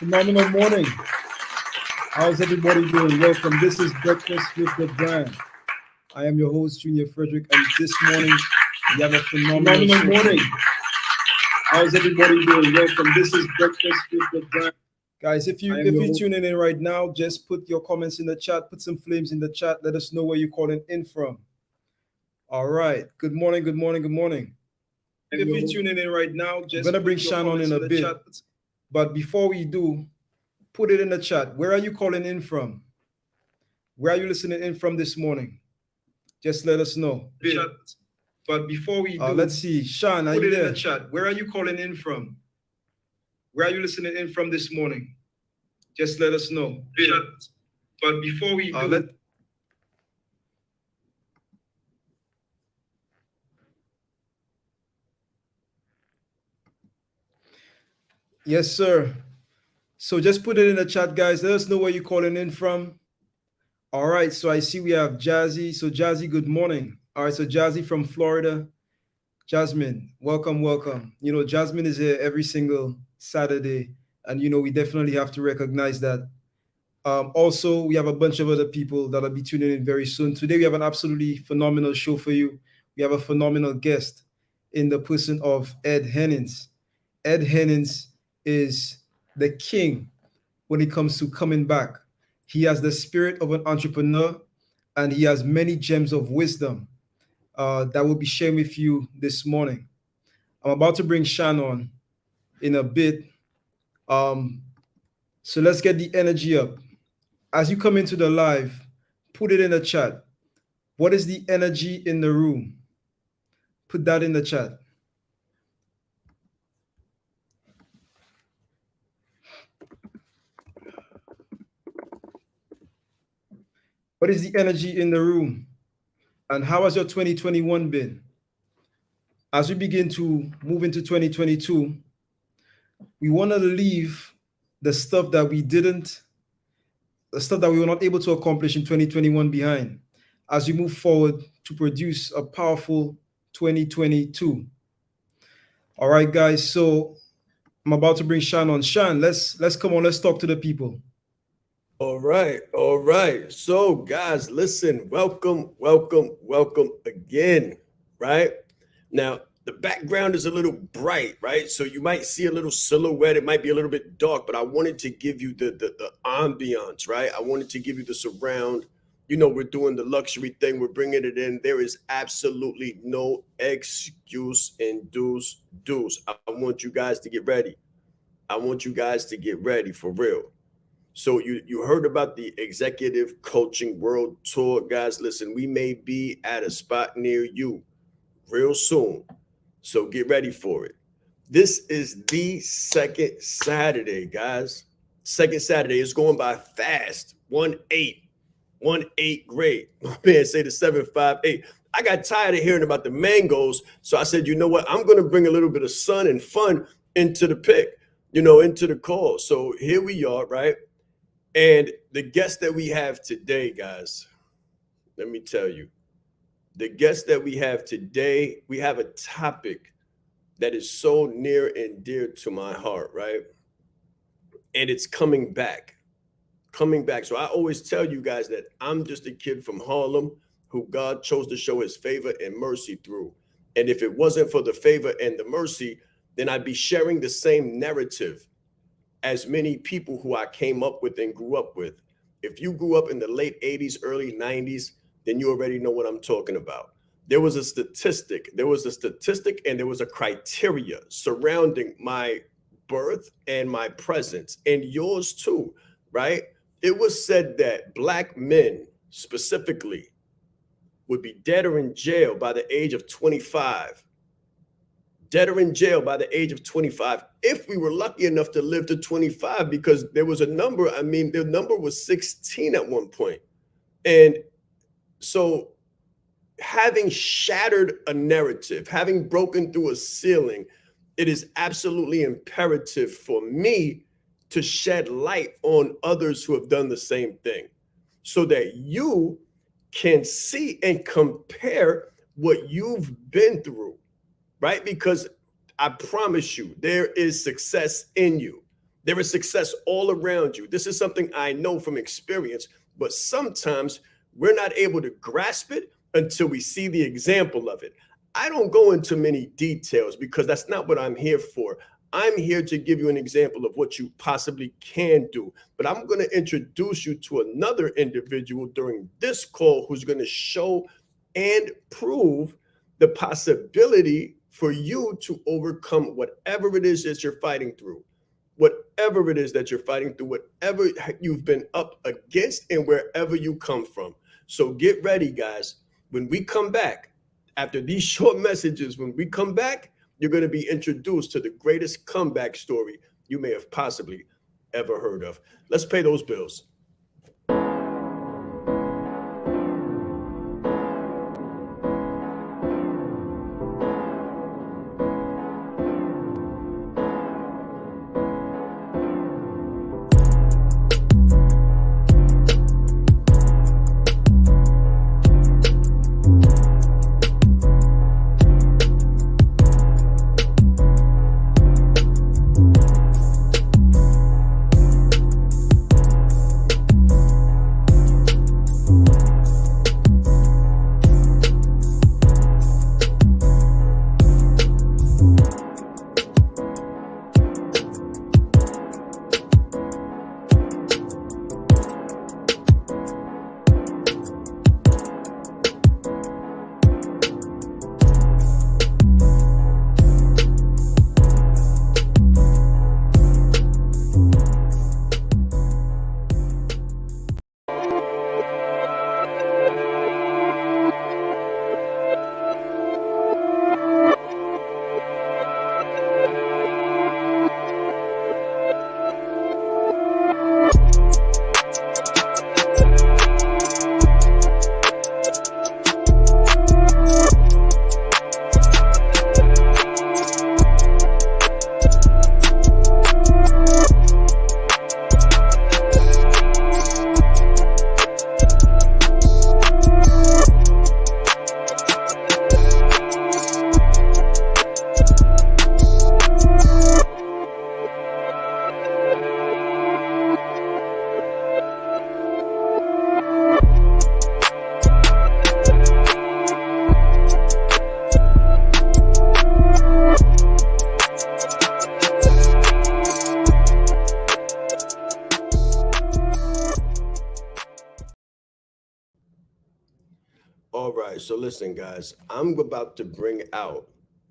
Phenomenal morning. How's everybody doing? Welcome. This is Breakfast with the Brand. I am your host, Junior Frederick, and this morning we have a phenomenal morning. How's everybody doing? Welcome. This is Breakfast with the Brand. Guys, if you're tuning in right now, just put your comments in the chat, put some flames in the chat. Let us know where you're calling in from. All right. Good morning, good morning, good morning. If you're tuning in right now, just I'm gonna bring Shaan on in a bit. But before we do, put it in the chat. Where are you calling in from? Where are you listening in from this morning? Just let us know. But before we do, let's see. Shaan, put it in the chat. Where are you calling in from? Where are you listening in from this morning? Just let us know. But before we do, yes, sir. So just put it in the chat, guys. Let us know where you're calling in from. All right. So I see we have Jazzy. So Jazzy, good morning. All right. So Jazzy from Florida. Jasmine, welcome, welcome. You know, Jasmine is here every single Saturday, and you know, we definitely have to recognize that. Also, we have a bunch of other people that'll be tuning in very soon. Today, we have an absolutely phenomenal show for you. We have a phenomenal guest in the person of Ed Hennings. Ed Hennings is the king when it comes to coming back. He has the spirit of an entrepreneur, and he has many gems of wisdom that we'll be sharing with you this morning. I'm about to bring Shaan on in a bit. So let's get the energy up. As you come into the live, put it in the chat. What is the energy in the room? Put that in the chat. What is the energy in the room? And how has your 2021 been? As we begin to move into 2022, we want to leave the stuff that we were not able to accomplish in 2021 behind as we move forward to produce a powerful 2022. All right, guys. So I'm about to bring Shaan on. Shaan, let's come on. Let's talk to the people. All right, all right. So, guys, listen. Welcome again. Right now, the background is a little bright, right? So you might see a little silhouette. It might be a little bit dark, but I wanted to give you the ambiance, right? I wanted to give you the surround. You know, we're doing the luxury thing. We're bringing it in. There is absolutely no excuse in do's. I want you guys to get ready. I want you guys to get ready for real. So you heard about the Executive Coaching World Tour, guys. Listen, we may be at a spot near you real soon. So get ready for it. This is the second Saturday, guys. Second Saturday is going by fast. 1-8. 1-8, great. My man say the 7-5-8. I got tired of hearing about the mangoes. So I said, you know what? I'm going to bring a little bit of sun and fun into the pick, into the call. So here we are, right? And the guest that we have today, guys, let me tell you, the guest that we have today, we have a topic that is so near and dear to my heart, right? And it's coming back. So I always tell you guys that I'm just a kid from Harlem who God chose to show his favor and mercy through. And if it wasn't for the favor and the mercy, then I'd be sharing the same narrative as many people who I came up with and grew up with. If you grew up in the late 80s, early 90s, then you already know what I'm talking about. There was a statistic, and there was a criteria surrounding my birth and my presence and yours too, right? It was said that Black men specifically would be dead or in jail by the age of 25. Dead or in jail by the age of 25, if we were lucky enough to live to 25, because there was a number, the number was 16 at one point. And so having shattered a narrative, having broken through a ceiling, it is absolutely imperative for me to shed light on others who have done the same thing so that you can see and compare what you've been through, right? Because I promise you, there is success in you. There is success all around you. This is something I know from experience, but sometimes we're not able to grasp it until we see the example of it. I don't go into many details because that's not what I'm here for. I'm here to give you an example of what you possibly can do. But I'm going to introduce you to another individual during this call who's going to show and prove the possibility for you to overcome whatever it is that you're fighting through. Whatever it is that you're fighting through, whatever you've been up against, and wherever you come from. So get ready, guys. When we come back, after these short messages, when we come back, you're going to be introduced to the greatest comeback story you may have possibly ever heard of. Let's pay those bills. All right, so listen, guys, I'm about to bring out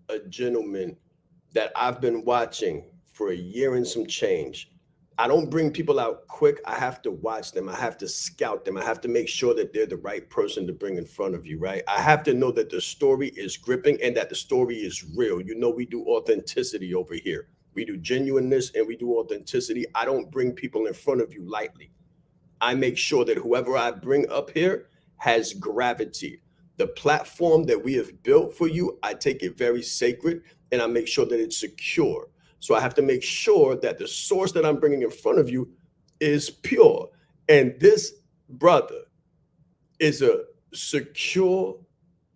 a gentleman that I've been watching for a year and some change. I don't bring people out quick. I have to watch them. I have to scout them. I have to make sure that they're the right person to bring in front of you, right? I have to know that the story is gripping and that the story is real. You know, we do authenticity over here. We do genuineness and we do authenticity. I don't bring people in front of you lightly. I make sure that whoever I bring up here has gravity. The platform that we have built for you, I take it very sacred and I make sure that it's secure. So I have to make sure that the source that I'm bringing in front of you is pure. And this brother is a secure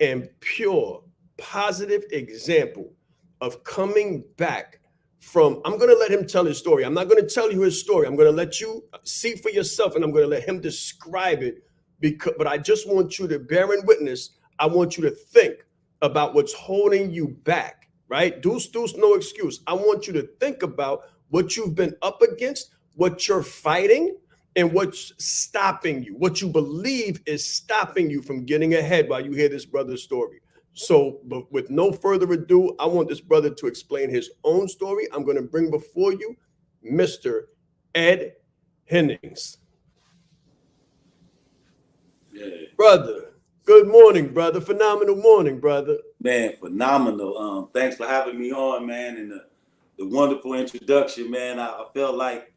and pure, positive example of coming back from, I'm going to let him tell his story. I'm not going to tell you his story. I'm going to let you see for yourself and I'm going to let him describe it. But I just want you to bear in witness. I want you to think about what's holding you back, right? Deuce, deuce, no excuse. I want you to think about what you've been up against, what you're fighting, and what's stopping you, what you believe is stopping you from getting ahead while you hear this brother's story. So, but with no further ado, I want this brother to explain his own story. I'm going to bring before you Mr. Ed Hennings. Yeah. Brother, good morning, brother. Phenomenal morning, brother. Man, phenomenal. Thanks for having me on, man, and the wonderful introduction, man. I felt like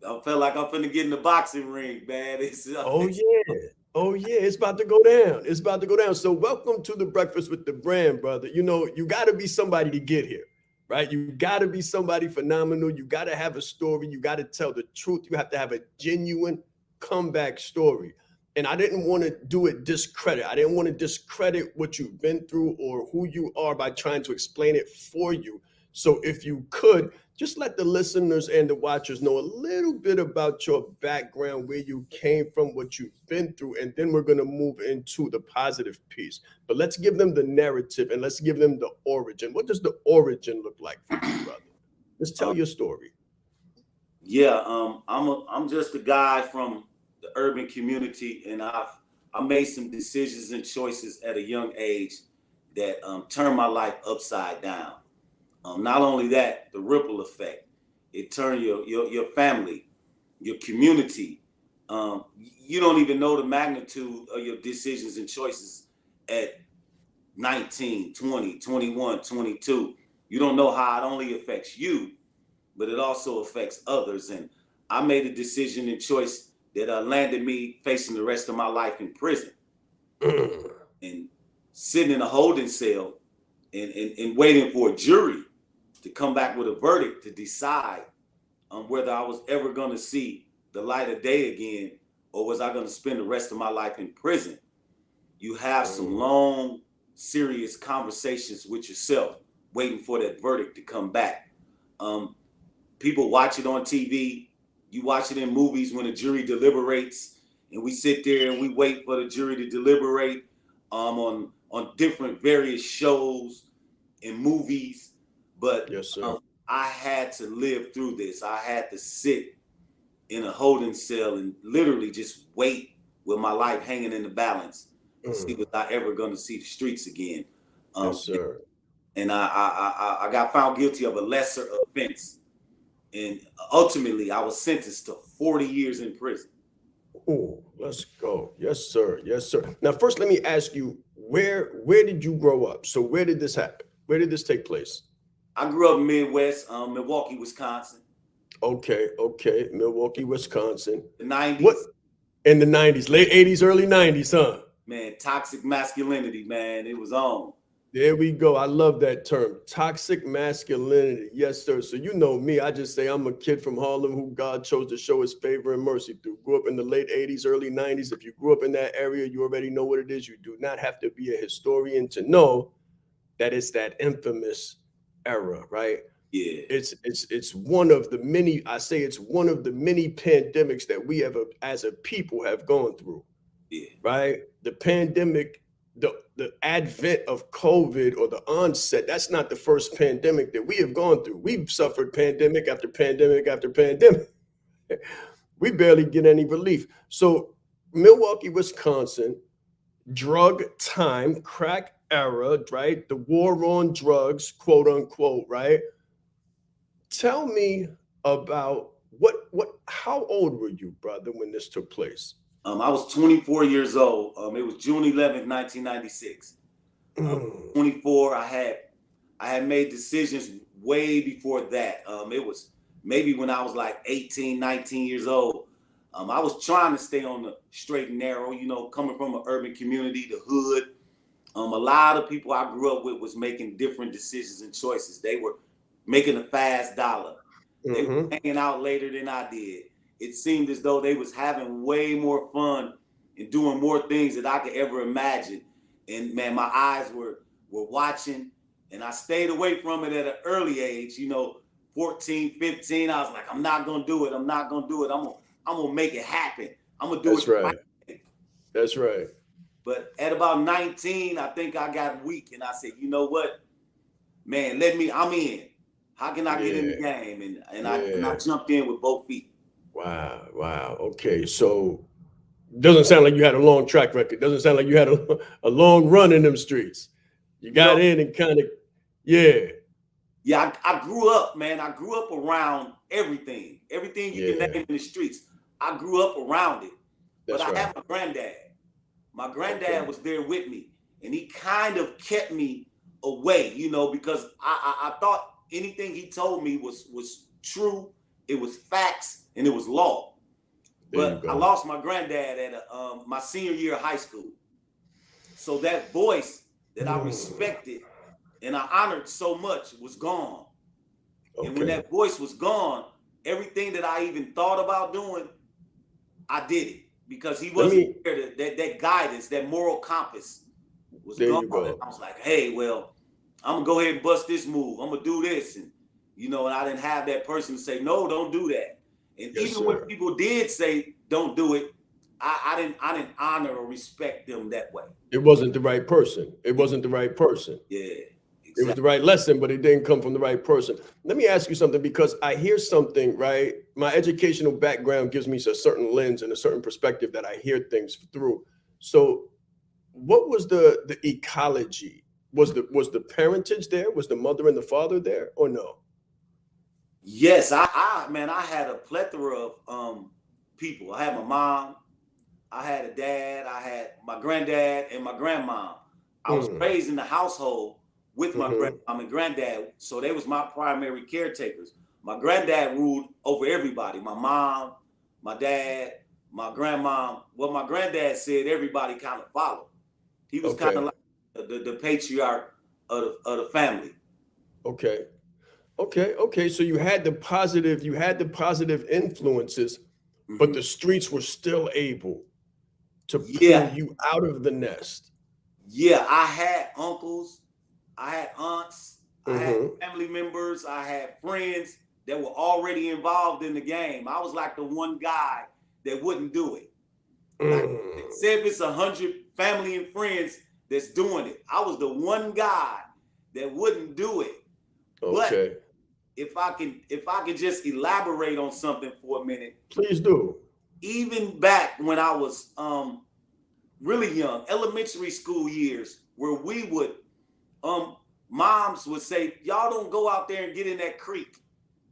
I'm finna get in the boxing ring, man. Oh yeah, it's about to go down. It's about to go down. So welcome to the Breakfast with the Brand, brother. You know, you got to be somebody to get here, right? You got to be somebody phenomenal. You got to have a story. You got to tell the truth. You have to have a genuine comeback story. And I didn't want to do it discredit. I didn't want to discredit what you've been through or who you are by trying to explain it for you. So if you could just let the listeners and the watchers know a little bit about your background, where you came from, what you've been through, and then we're going to move into the positive piece. But let's give them the narrative and let's give them the origin. What does the origin look like for you, brother? Let's tell your story. Yeah, I'm just a guy from the urban community, and I made some decisions and choices at a young age that turned my life upside down. Not only that, the ripple effect. It turned your family, your community. You don't even know the magnitude of your decisions and choices at 19, 20, 21, 22. You don't know how it only affects you, but it also affects others. And I made a decision and choice that landed me facing the rest of my life in prison and sitting in a holding cell and waiting for a jury to come back with a verdict to decide whether I was ever going to see the light of day again, or was I going to spend the rest of my life in prison. You have some long, serious conversations with yourself, waiting for that verdict to come back. People watch it on TV. You watch it in movies when a jury deliberates, and we sit there and we wait for the jury to deliberate on different various shows and movies. But yes, sir. I had to live through this. I had to sit in a holding cell and literally just wait with my life hanging in the balance and see was I ever going to see the streets again. Yes, sir. And I got found guilty of a lesser offense. And ultimately, I was sentenced to 40 years in prison. Oh, let's go. Yes, sir. Yes, sir. Now, first, let me ask you, where did you grow up? So where did this happen? Where did this take place? I grew up in Midwest, Milwaukee, Wisconsin. Okay. Milwaukee, Wisconsin. The 90s. What? In the 90s, late 80s, early 90s, huh? Man, toxic masculinity, man. It was on. There we go. I love that term, toxic masculinity. Yes, sir. So you know me. I just say I'm a kid from Harlem who God chose to show his favor and mercy through. Grew up in the late 80s, early 90s. If you grew up in that area, you already know what it is. You do not have to be a historian to know that it's that infamous era, right? Yeah. It's one of the many, I say it's one of the many pandemics that we ever as a people have gone through. Yeah. Right? The pandemic, the advent of COVID, or the onset, that's not the first pandemic that we have gone through. We've suffered pandemic after pandemic after pandemic. We barely get any relief. So Milwaukee, Wisconsin, drug time, crack era, right? The war on drugs, quote unquote, right? Tell me about how old were you, brother, when this took place? I was 24 years old. It was June 11th, 1996. 24. I had made decisions way before that. It was maybe when I was like 18, 19 years old. I was trying to stay on the straight and narrow, coming from an urban community, the hood. A lot of people I grew up with was making different decisions and choices. They were making a fast dollar. They were hanging out later than I did. It seemed as though they was having way more fun and doing more things that I could ever imagine. And man, my eyes were watching, and I stayed away from it at an early age, 14, 15. I was like, I'm not going to do it. I'm not going to do it. I'm going to make it happen. I'm going to do it. That's right. That's right. But at about 19, I think I got weak, and I said, you know what, man, I'm in. How can I get in the game? And I jumped in with both feet. Wow. Okay. So doesn't sound like you had a long track record. Doesn't sound like you had a long run in them streets. You got in and kind of, Yeah, I grew up, man. I grew up around everything you can name in the streets. I grew up around it. But I have a granddad. My granddad was there with me, and he kind of kept me away, because I thought anything he told me was true. It was facts, and it was law. But I lost my granddad at my senior year of high school. So that voice that I respected and I honored so much was gone. And when that voice was gone, everything that I even thought about doing, I did it. Because he wasn't there. That guidance, that moral compass was gone. And I was like, hey, well, I'm going to go ahead and bust this move. I'm going to do this. And you know, and I didn't have that person to say, no, don't do that. And Yes, even sir. when people did say, don't do it, I didn't honor or respect them that way. It wasn't the right person. It wasn't the right person. Yeah, It was exactly. the right lesson, but it didn't come from the right person. Let me ask you something, because I hear something, right? My educational background gives me a certain lens and a certain perspective that I hear things through. So what was the ecology? Was the parentage there? Was the mother and the father there, or no? Yes, man, I had a plethora of people. I had my mom, I had a dad, I had my granddad and my grandma. I was Mm, raised in the household with my hmm. grandmom and granddad, so they was my primary caretakers. My granddad ruled over everybody. My mom, my dad, my grandmom. What my granddad said, everybody kind of followed. He was kind of Okay, like the patriarch of the family. okay, okay. So you had the positive influences, but Hmm. the streets were still able to pull Yeah, you out of the nest. yeah. I had uncles, I had aunts, I had Hmm. family members, I had friends that were already involved in the game. I was like the one guy that wouldn't do it. Like, Mm. say if it's 100 family and friends that's doing it, I was the one guy that wouldn't do it. But Okay, if I can just elaborate on something for a minute, please do. even back when I was really young, elementary school years, where we would um moms would say, y'all don't go out there and get in that creek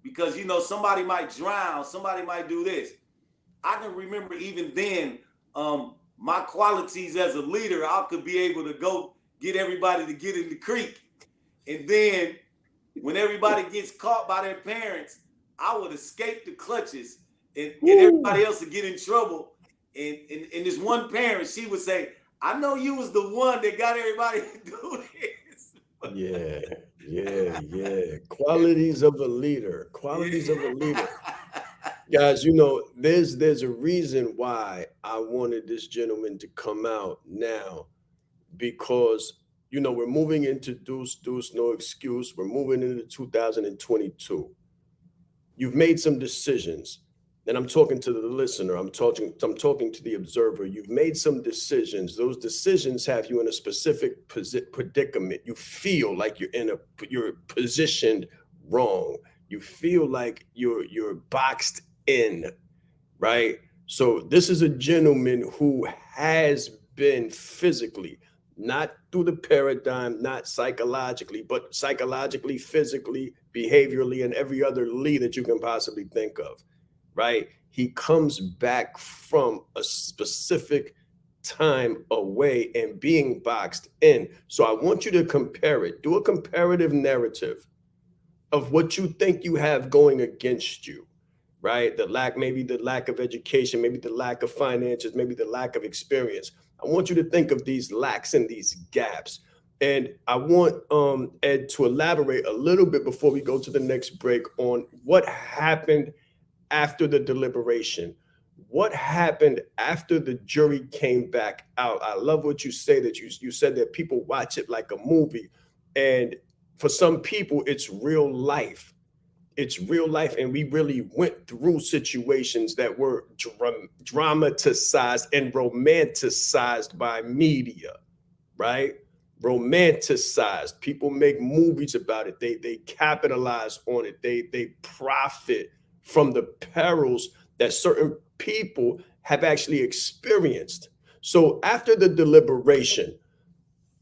because you know somebody might drown, somebody might do this. I can remember even then, my qualities as a leader, I could be able to go get everybody to get in the creek. And then when everybody gets caught by their parents, I would escape the clutches and Woo. everybody else would get in trouble. And this one parent, she would say, I know you was the one that got everybody to do this. Yeah, yeah. Qualities of a leader. Qualities of a leader. Guys, there's a reason why I wanted this gentleman to come out now, because we're moving into deuce, no excuse. We're moving into 2022. You've made some decisions, and I'm talking to the listener. I'm talking to the observer. You've made some decisions. Those decisions have you in a specific predicament. You feel like you're positioned wrong. You feel like you're boxed in, right? So this is a gentleman who has been physically, not through the paradigm, not psychologically, but psychologically, physically, behaviorally, and every other lead that you can possibly think of, right? He comes back from a specific time away and being boxed in. So I want you to compare it. Do a comparative narrative of what you think you have going against you, right? Maybe the lack of education, maybe the lack of finances, maybe the lack of experience. I want you to think of these lacks and these gaps. And I want Ed to elaborate a little bit before we go to the next break on what happened after the deliberation. What happened after the jury came back out? I love what you say, that you said that people watch it like a movie. And for some people, it's real life. It's real life, and we really went through situations that were dramatized and romanticized by media, right? Romanticized. People make movies about it. They capitalize on it. They profit from the perils that certain people have actually experienced. So after the deliberation,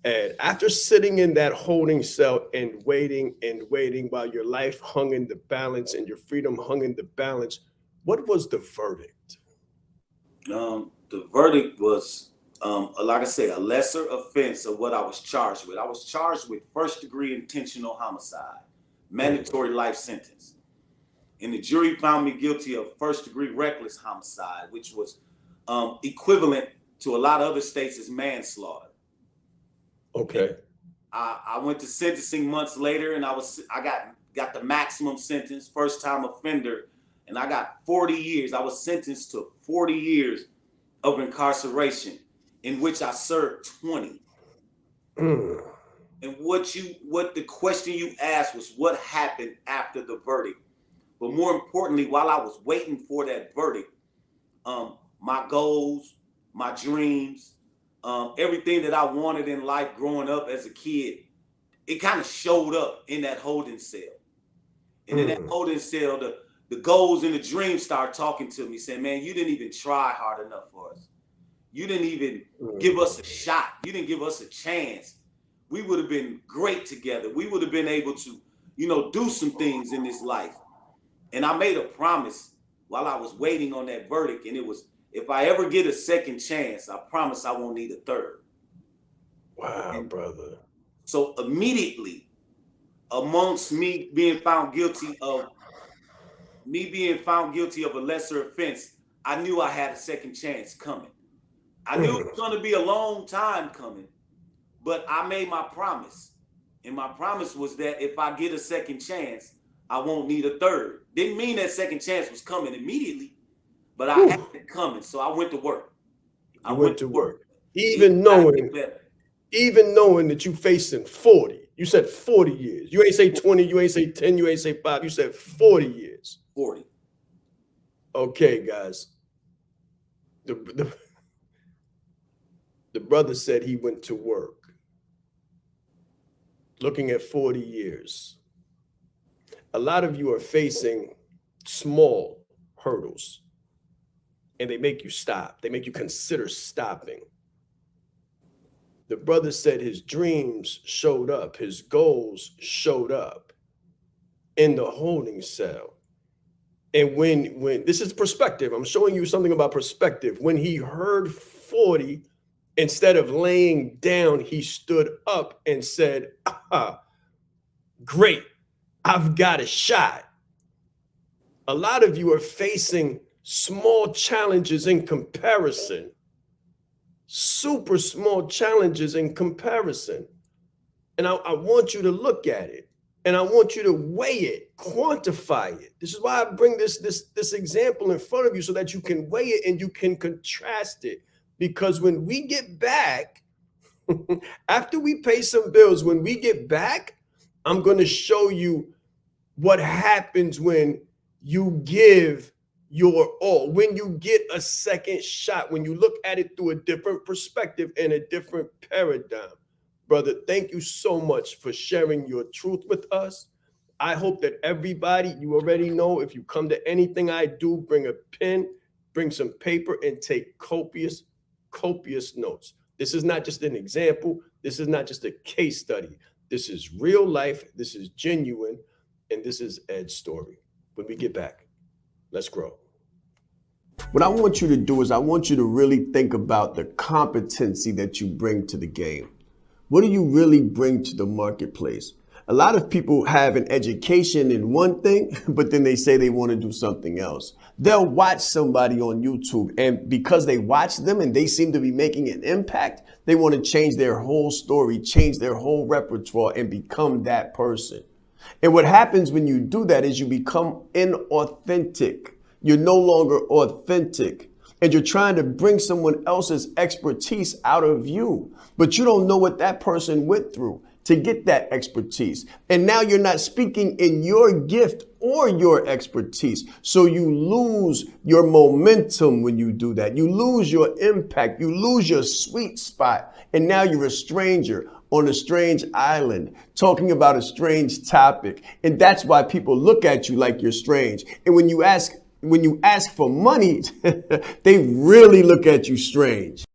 and after sitting in that holding cell and waiting while your life hung in the balance and your freedom hung in the balance, what was the verdict? The verdict was, like I say, a lesser offense of what I was charged with. I was charged with first degree intentional homicide, Mm, mandatory life sentence. And the jury found me guilty of first degree reckless homicide, which was equivalent to a lot of other states as manslaughter. And okay. I went to sentencing months later, and I got the maximum sentence, first time offender, and I got 40 years. I was sentenced to 40 years of incarceration, in which I served 20. Mm. And what the question you asked was what happened after the verdict. But more importantly, while I was waiting for that verdict, my goals, my dreams, everything that I wanted in life growing up as a kid, it kind of showed up in that holding cell. And in that holding cell, the goals and the dreams start talking to me, saying, man, you didn't even try hard enough for us. You didn't even give us a shot. You didn't give us a chance. We would have been great together. We would have been able to, do some things in this life. And I made a promise while I was waiting on that verdict. And it was, if I ever get a second chance, I promise I won't need a third. Wow, brother. So immediately, amongst me being found guilty of a lesser offense, I knew I had a second chance coming. I knew it was going to be a long time coming, but I made my promise. And my promise was that if I get a second chance, I won't need a third. Didn't mean that second chance was coming immediately, but I had it coming. So I went to work. I went to work. Even knowing that you facing 40. You said 40 years. You ain't say 20, you ain't say 10, you ain't say 5. You said 40 years. 40. Okay, guys. The brother said he went to work. Looking at 40 years. A lot of you are facing small hurdles. And they make you stop. They make you consider stopping. The brother said his dreams showed up, his goals showed up in the holding cell. And when this is perspective, I'm showing you something about perspective. When he heard 40, instead of laying down, he stood up and said, great, I've got a shot. A lot of you are facing small challenges in comparison. Super small challenges in comparison. And I want you to look at it and I want you to weigh it, quantify it. This is why I bring this example in front of you so that you can weigh it and you can contrast it. Because when we get back, after we pay some bills, when we get back, I'm going to show you what happens when you give your all, when you get a second shot, when you look at it through a different perspective and a different paradigm. Brother, thank you so much for sharing your truth with us. I hope that everybody, you already know, if you come to anything I do, bring a pen, bring some paper, and take copious notes. This is not just an example. This is not just a case study. This is real life. This is genuine. And this is Ed's story. When we get back, let's grow. What I want you to do is I want you to really think about the competency that you bring to the game. What do you really bring to the marketplace? A lot of people have an education in one thing, but then they say they want to do something else. They'll watch somebody on YouTube, and because they watch them and they seem to be making an impact, they want to change their whole story, change their whole repertoire, and become that person. And what happens when you do that is you become inauthentic. You're no longer authentic. And you're trying to bring someone else's expertise out of you. But you don't know what that person went through to get that expertise. And now you're not speaking in your gift or your expertise. So you lose your momentum when you do that. You lose your impact. You lose your sweet spot. And now you're a stranger on a strange island talking about a strange topic. And that's why people look at you like you're strange. And when you ask for money, they really look at you strange.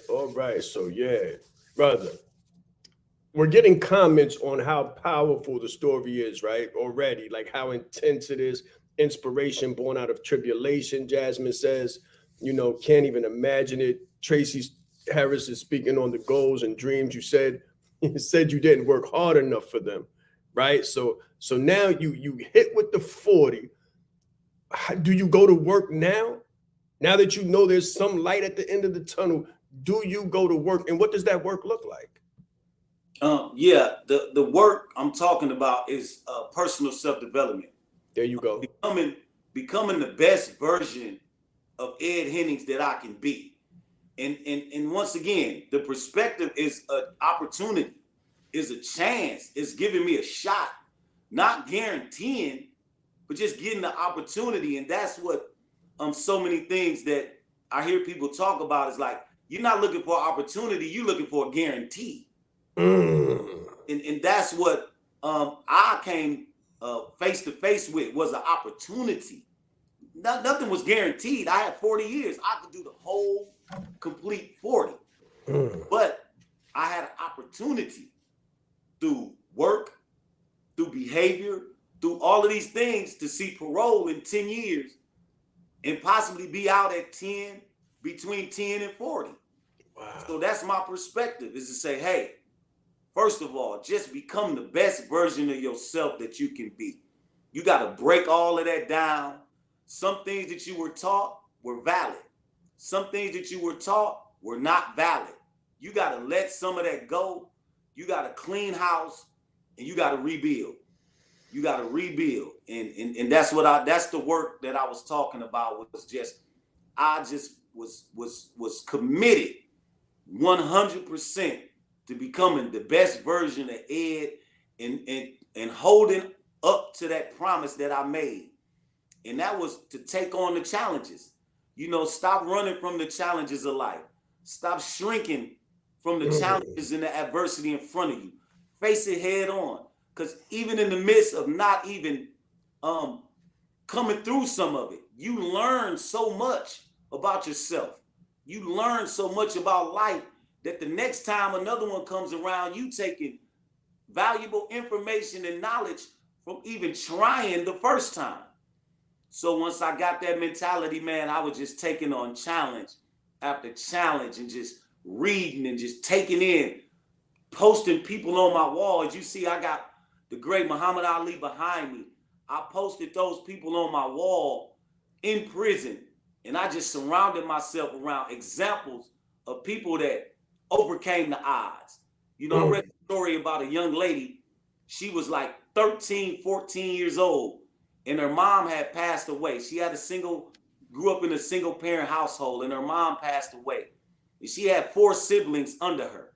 All right. So yeah, brother, we're getting comments on how powerful the story is, right? Already, like how intense it is. Inspiration born out of tribulation. Jasmine says, can't even imagine it. Tracy Harris is speaking on the goals and dreams you said. You said you didn't work hard enough for them, right? So now you hit with the 40. Do you go to work now? Now that you know there's some light at the end of the tunnel, do you go to work? And what does that work look like? Yeah, the work I'm talking about is personal self-development. There you go. Becoming the best version of Ed Hennings that I can be. And once again, the perspective is an opportunity, is a chance, is giving me a shot, not guaranteeing, but just getting the opportunity. And that's what so many things that I hear people talk about is like, you're not looking for opportunity, you're looking for a guarantee. And that's what I came face to face with, was an opportunity. Nothing was guaranteed. I had 40 years. I could do the whole complete 40. But I had an opportunity through work, through behavior, through all of these things to see parole in 10 years and possibly be out at 10, between 10 and 40. Wow. So that's my perspective, is to say, hey, first of all, just become the best version of yourself that you can be. You got to break all of that down. Some things that you were taught were valid. Some things that you were taught were not valid. You got to let some of that go. You got to clean house and you got to rebuild. You got to rebuild. And that's that's the work that I was talking about, I just was committed 100% to becoming the best version of Ed and holding up to that promise that I made. And that was to take on the challenges. Stop running from the challenges of life. Stop shrinking from the challenges and the adversity in front of you. Face it head on. Because even in the midst of not even coming through some of it, you learn so much about yourself. You learn so much about life that the next time another one comes around, you taking valuable information and knowledge from even trying the first time. So once I got that mentality, man, I was just taking on challenge after challenge and just reading and just taking in, posting people on my wall. As you see, I got the great Muhammad Ali behind me. I posted those people on my wall in prison, and I just surrounded myself around examples of people that overcame the odds. I read a story about a young lady. She was like 13, 14 years old, and her mom had passed away. She had grew up in a single parent household, and her mom passed away. And she had 4 siblings under her.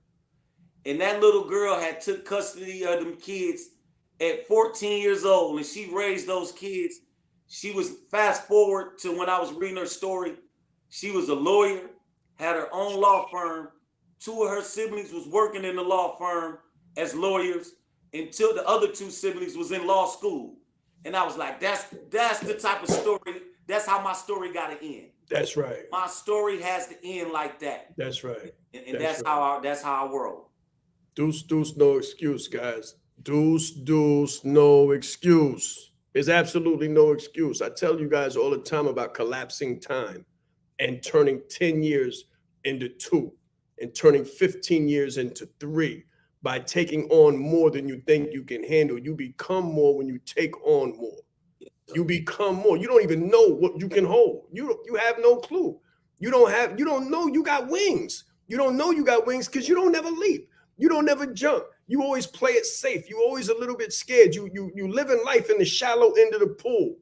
And that little girl had took custody of them kids at 14 years old, and she raised those kids. She was, fast forward to when I was reading her story, she was a lawyer, had her own law firm. 2 of her siblings was working in the law firm as lawyers until the other 2 siblings was in law school. And I was like, that's the type of story, that's how my story got to end. That's right. My story has to end like that. That's right. And that's right. how I roll. Deuce, no excuse, guys. Deuce, no excuse. There's absolutely no excuse. I tell you guys all the time about collapsing time and turning 10 years into 2 and turning 15 years into 3 by taking on more than you think you can handle. You become more when you take on more. You become more. You don't even know what you can hold. You have no clue. You don't know you got wings. You don't know you got wings because you don't never leap. You don't never jump. You always play it safe. You always a little bit scared. You live in life in the shallow end of the pool.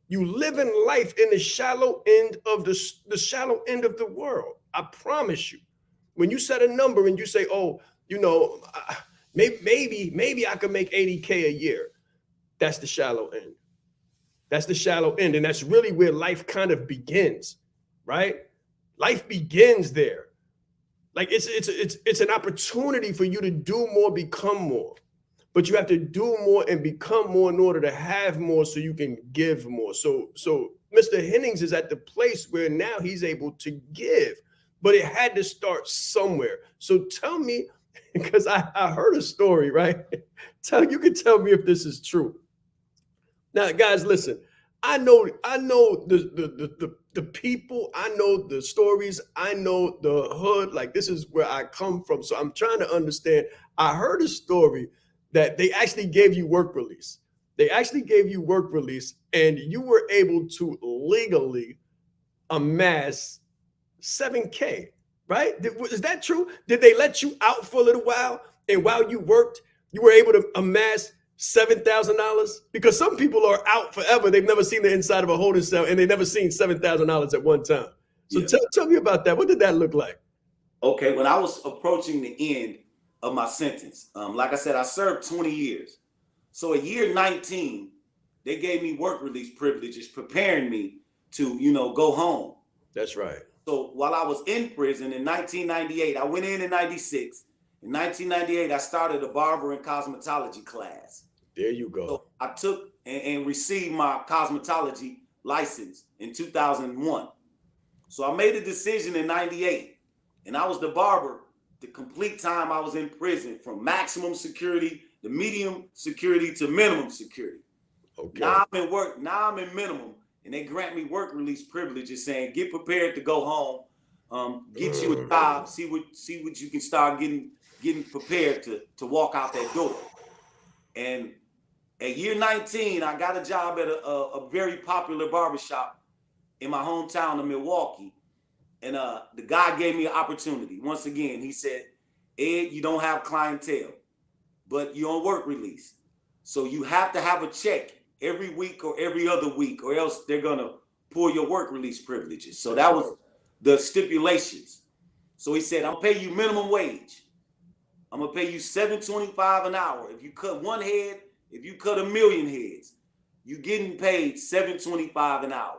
You live in life in the shallow end of the shallow end of the world. I promise you. When you set a number and you say, oh, maybe I could make 80K a year. That's the shallow end. That's the shallow end. And that's really where life kind of begins, right? Life begins there. Like it's an opportunity for you to do more, become more. But you have to do more and become more in order to have more so you can give more. So Mr. Hennings is at the place where now he's able to give but it had to start somewhere. So tell me, because I heard a story, right? You can tell me if this is true. Now, guys, listen. I know the people. I know the stories. I know the hood. Like, this is where I come from. So I'm trying to understand. I heard a story that they actually gave you work release. They actually gave you work release, and you were able to legally amass $7K, right? Is that true? Did they let you out for a little while, and while you worked, you were able to amass $7,000? Because some people are out forever. They've never seen the inside of a holding cell, and they've never seen $7,000 at one time. So Yeah. tell me about that. What did that look like? Okay, when I was approaching the end of my sentence, like I said, I served 20 years. So at year 19, they gave me work release privileges, preparing me to, go home. That's right. So while I was in prison in 1998, I went in 96. In 1998, I started a barber and cosmetology class. There you go. So I took and received my cosmetology license in 2001. So I made a decision in 98, and I was the barber the complete time I was in prison, from maximum security, the medium security, to minimum security. Okay. Now I'm in work. Now I'm in minimum, and they grant me work release privileges, saying get prepared to go home, get you a job, see what you can start getting prepared to walk out that door. And at year 19, I got a job at a very popular barbershop in my hometown of Milwaukee. And the guy gave me an opportunity. Once again, he said, Ed, you don't have clientele, but you're on work release. So you have to have a check every week or every other week, or else they're going to pull your work release privileges. So that was the stipulations. So he said, I'm paying you minimum wage. I'm going to pay you $7.25 an hour. If you cut one head, if you cut 1,000,000 heads, you're getting paid $7.25 an hour.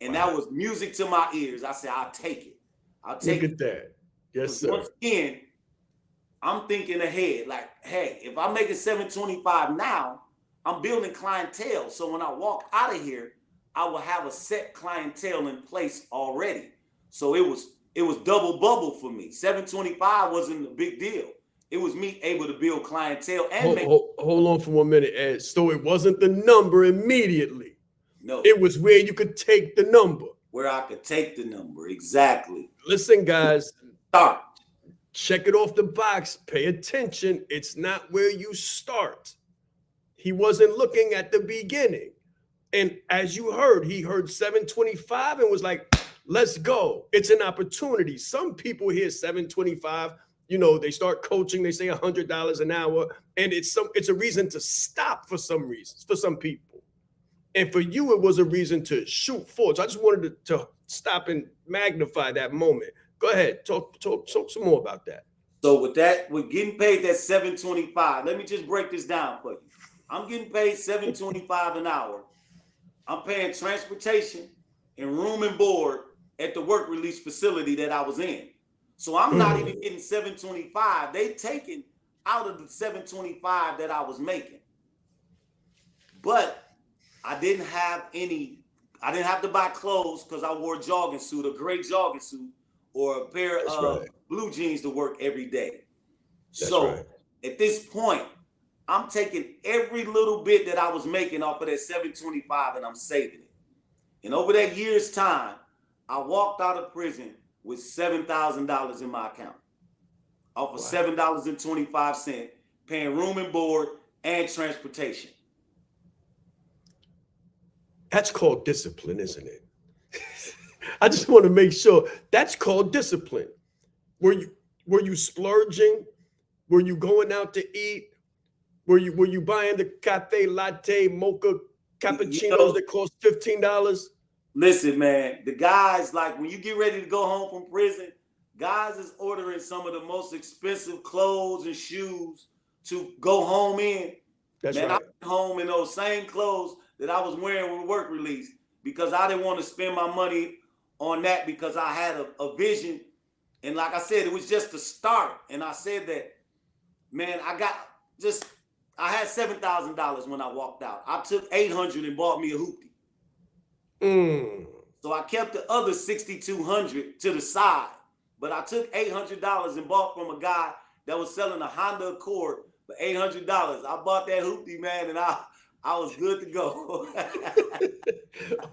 And that was music to my ears. I said, I'll take it. I'll take it. Look at that. Yes, sir. Once again, I'm thinking ahead, like, hey, if I make it $7.25 now, I'm building clientele. So when I walk out of here, I will have a set clientele in place already. So it was double bubble for me. $7.25 wasn't a big deal. It was me able to build clientele and hold on for 1 minute, Ed. So it wasn't the number immediately. No. It was where you could take the number. Where I could take the number. Exactly. Listen, guys. Start. Check it off the box. Pay attention. It's not where you start. He wasn't looking at the beginning. And as you heard, he heard 725 and was like, let's go. It's an opportunity. Some people hear 725, they start coaching, they say $100 an hour, and it's a reason to stop for some reasons, for some people. And for you, it was a reason to shoot forward. So I just wanted to stop and magnify that moment. Go ahead, talk some more about that. So with getting paid that $7.25, let me just break this down for you. I'm getting paid $7.25 an hour. I'm paying transportation and room and board at the work release facility that I was in. So I'm not even getting $7.25. They taking out of the $7.25 that I was making. But I didn't have to buy clothes because I wore a jogging suit, a gray jogging suit, or a pair of blue jeans to work every day. At this point, I'm taking every little bit that I was making off of that $7.25 and I'm saving it. And over that year's time, I walked out of prison with $7,000 in my account off of $7.25, paying room and board and transportation. That's called discipline, isn't it? I just want to make sure that's called discipline. Were you splurging? Were you going out to eat? Were you buying the cafe latte mocha cappuccinos that cost $15? Listen, man, the guys, like, when you get ready to go home from prison, guys is ordering some of the most expensive clothes and shoes to go home in. That's man, right. I went home in those same clothes that I was wearing with work release because I didn't want to spend my money on that because I had a vision. And like I said, it was just the start. And I said that, man, I had $7,000 when I walked out. I took $800 and bought me a hoopty. So I kept the other $6,200 to the side but I took $800 and bought from a guy that was selling a Honda Accord for $800. I bought that hoopty, man, and I was good to go.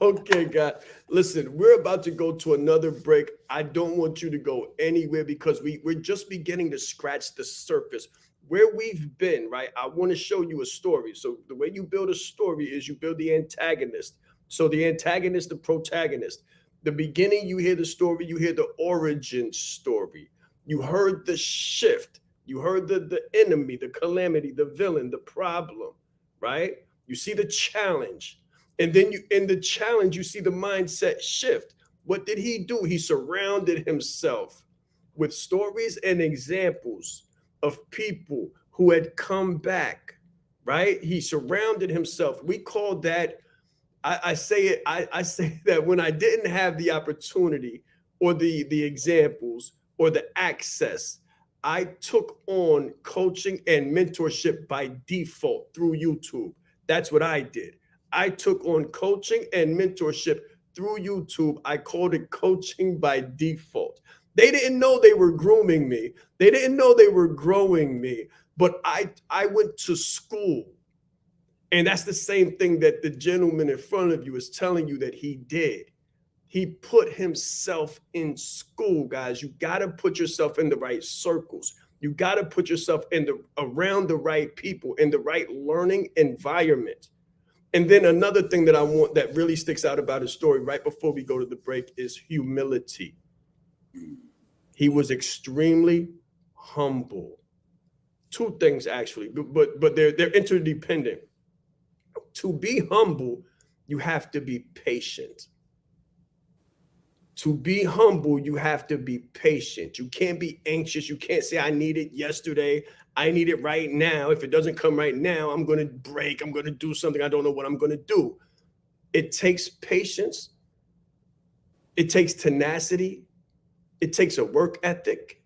Okay, guys. Listen, we're about to go to another break. I don't want you to go anywhere because we're just beginning to scratch the surface. Where we've been, right? I want to show you a story. So the way you build a story is you build the antagonist. So the antagonist, the protagonist. The beginning, you hear the story, you hear the origin story. You heard the shift. You heard the enemy, the calamity, the villain, the problem, right? You see the challenge. And then in the challenge, you see the mindset shift. What did he do? He surrounded himself with stories and examples of people who had come back, right? He surrounded himself. We call that, I say that when I didn't have the opportunity or the examples or the access, I took on coaching and mentorship by default through YouTube. That's what I did. I took on coaching and mentorship through YouTube. I called it coaching by default. They didn't know they were grooming me. They didn't know they were growing me, but I went to school. And that's the same thing that the gentleman in front of you is telling you that he did. He put himself in school, guys. You got to put yourself in the right circles. You got to put yourself around the right people, in the right learning environment. And then another thing that I want that really sticks out about his story right before we go to the break is humility. He was extremely humble. Two things actually, but they're interdependent. To be humble, you have to be patient. To be humble, you have to be patient. You can't be anxious. You can't say, I need it yesterday. I need it right now. If it doesn't come right now, I'm going to break. I'm going to do something. I don't know what I'm going to do. It takes patience. It takes tenacity. It takes a work ethic,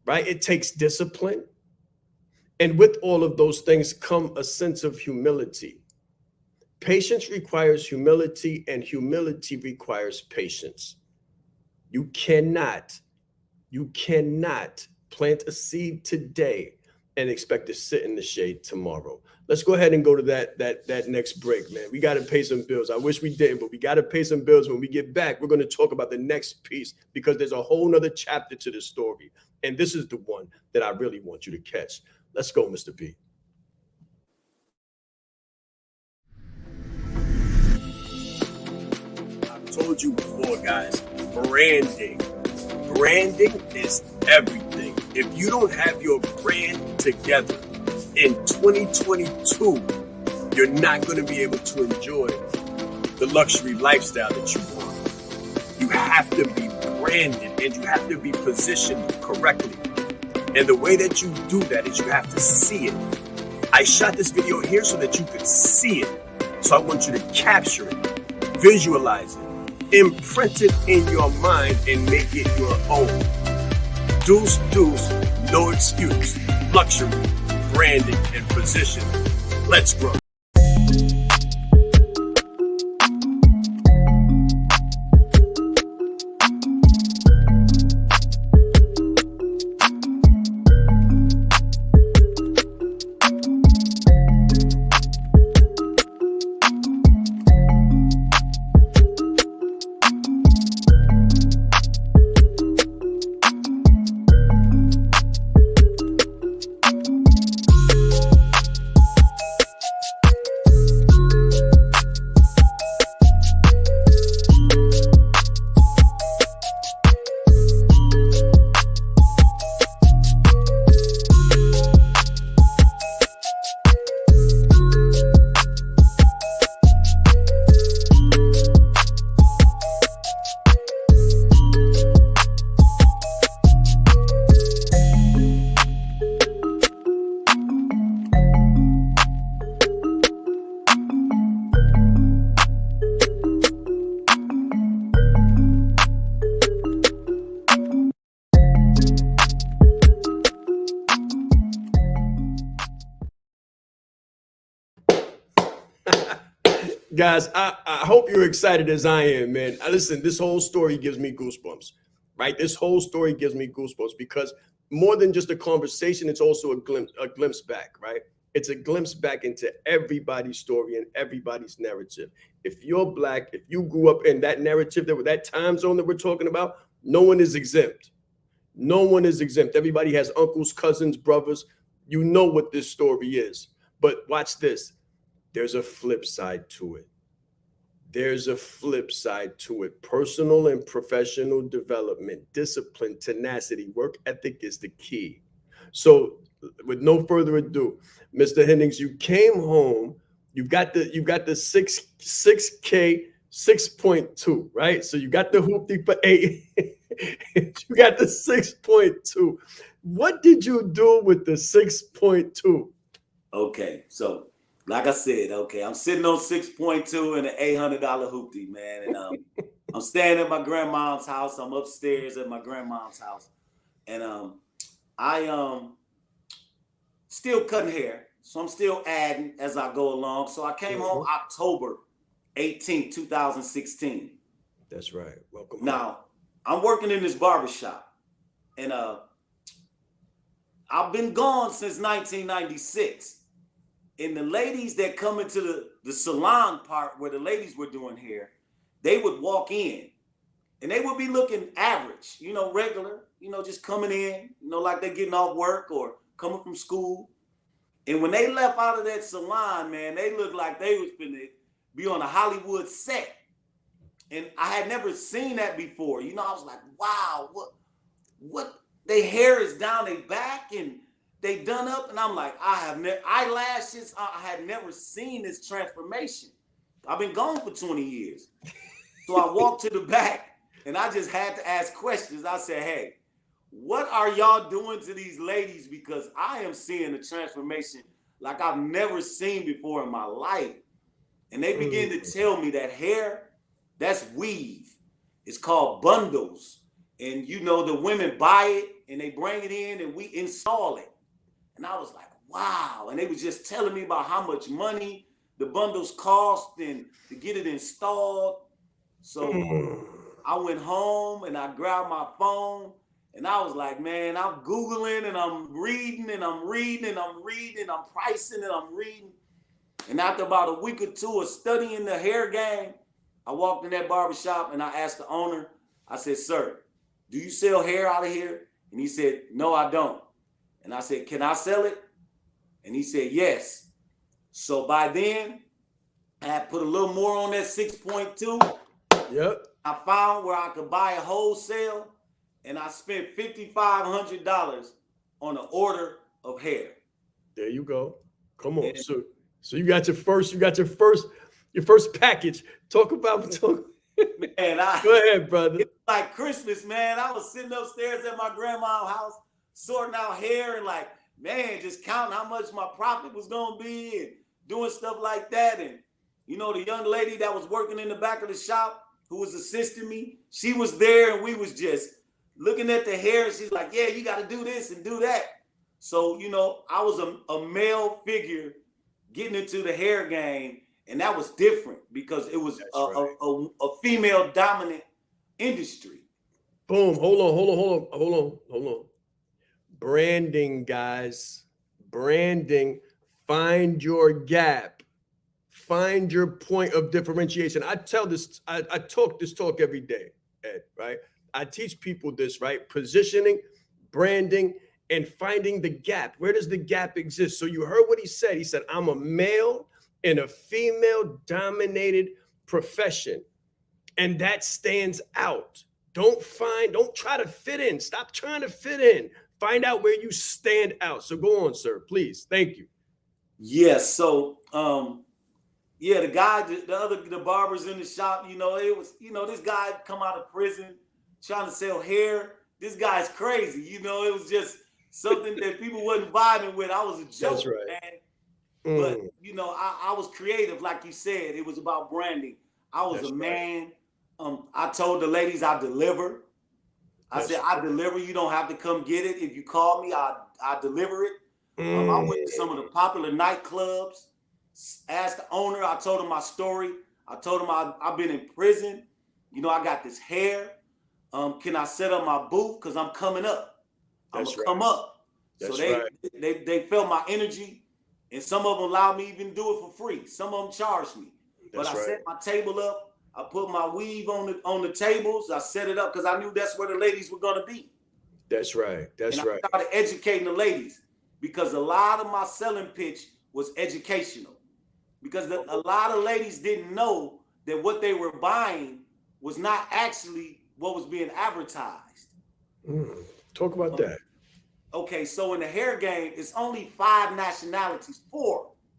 right? It takes discipline. And with all of those things come a sense of humility. Patience requires humility, and humility requires patience. You cannot plant a seed today and expect to sit in the shade tomorrow. Let's go ahead and go to that next break, man. We got to pay some bills. I wish we didn't, but we got to pay some bills. When we get back, we're going to talk about the next piece because there's a whole nother chapter to this story. And this is the one that I really want you to catch. Let's go, Mr. B. I've told you before, guys, branding is everything. If you don't have your brand together in 2022, you're not going to be able to enjoy the luxury lifestyle that you want. You have to be branded and you have to be positioned correctly. And the way that you do that is you have to see it. I shot this video here so that you could see it. So I want you to capture it, visualize it, imprint it in your mind and make it your own. Deuce, no excuse. Luxury, branding, and positioning. Let's grow. Guys, I hope you're excited as I am, man. Listen, this whole story gives me goosebumps. right? This whole story gives me goosebumps because more than just a conversation, it's also a glimpse back, right? It's a glimpse back into everybody's story and everybody's narrative. If you're Black, if you grew up in that narrative, that time zone that we're talking about, no one is exempt. No one is exempt. Everybody has uncles, cousins, brothers. You know what this story is. But watch this. There's a flip side to it. There's a flip side to it. Personal and professional development, discipline, tenacity, work ethic is the key. So, with no further ado, Mr. Hennings, you came home. You got the 6K 6.2, right? So you got the hoopty for 8. You got the 6.2. What did you do with the 6.2? Okay, so like I said, I'm sitting on 6.2 and an $800 hoopty, man, and I'm staying at my grandma's house. I'm upstairs at my grandma's house, and I still cutting hair, so I'm still adding as I go along. So I came home October 18th, 2016. That's right. Welcome. Now, I'm working in this barbershop, and I've been gone since 1996. And the ladies that come into the salon part where the ladies were doing hair, they would walk in and they would be looking average, regular, just coming in, like they're getting off work or coming from school. And when they left out of that salon, man, they looked like they was finna be on a Hollywood set. And I had never seen that before. I was like, wow, what their hair is down their back and they done up, and I'm like, I have eyelashes. I had never seen this transformation. I've been gone for 20 years. So I walked to the back, and I just had to ask questions. I said, hey, what are y'all doing to these ladies? Because I am seeing a transformation like I've never seen before in my life. And they began to tell me that hair, that's weave. It's called bundles. And, the women buy it, and they bring it in, and we install it. And I was like, wow. And they was just telling me about how much money the bundles cost and to get it installed. So I went home and I grabbed my phone and I was like, man, I'm Googling and I'm reading and I'm reading and I'm reading and I'm pricing and I'm reading. And after about a week or two of studying the hair game, I walked in that barbershop and I asked the owner, I said, sir, do you sell hair out of here? And he said, no, I don't. And I said, can I sell it? And he said, yes. So by then, I had put a little more on that 6.2. Yep. I found where I could buy a wholesale, and I spent $5,500 on an order of hair. There you go. Come on. So you got your first package. Talk. Man, go ahead, brother. It's like Christmas, man. I was sitting upstairs at my grandma's house, sorting out hair and like, man, just counting how much my profit was going to be and doing stuff like that. And, the young lady that was working in the back of the shop who was assisting me, she was there and we was just looking at the hair. And she's like, yeah, you got to do this and do that. So, I was a male figure getting into the hair game. And that was different because it was a female dominant industry. Boom. Hold on. Branding, guys. Branding. Find your gap. Find your point of differentiation. I talk this talk every day, Ed, right? I teach people this, right? Positioning, branding, and finding the gap. Where does the gap exist? So you heard what he said. He said, I'm a male in a female-dominated profession. And that stands out. Don't try to fit in. Stop trying to fit in. Find out where you stand out. So go on, sir, please. Thank you. Yes. So, the guy, the barbers in the shop, it was, this guy come out of prison trying to sell hair. This guy's crazy. It was just something that people wasn't vibing with. I was a joke, That's right. man. But, I was creative, like you said. It was about branding. I was a man. I told the ladies I deliver. I said, I deliver. You don't have to come get it. If you call me, I deliver it. I went to some of the popular nightclubs, asked the owner. I told him my story. I told him I've been in prison. I got this hair. Can I set up my booth? Because I'm coming up. I'm That's gonna come up. So they felt my energy, and some of them allowed me even to do it for free. Some of them charged me. But I set my table up. I put my weave on the tables. I set it up because I knew that's where the ladies were gonna be. That's right. That's right. I started educating the ladies because a lot of my selling pitch was educational. Because a lot of ladies didn't know that what they were buying was not actually what was being advertised. Talk about that. Okay, so in the hair game, it's only 4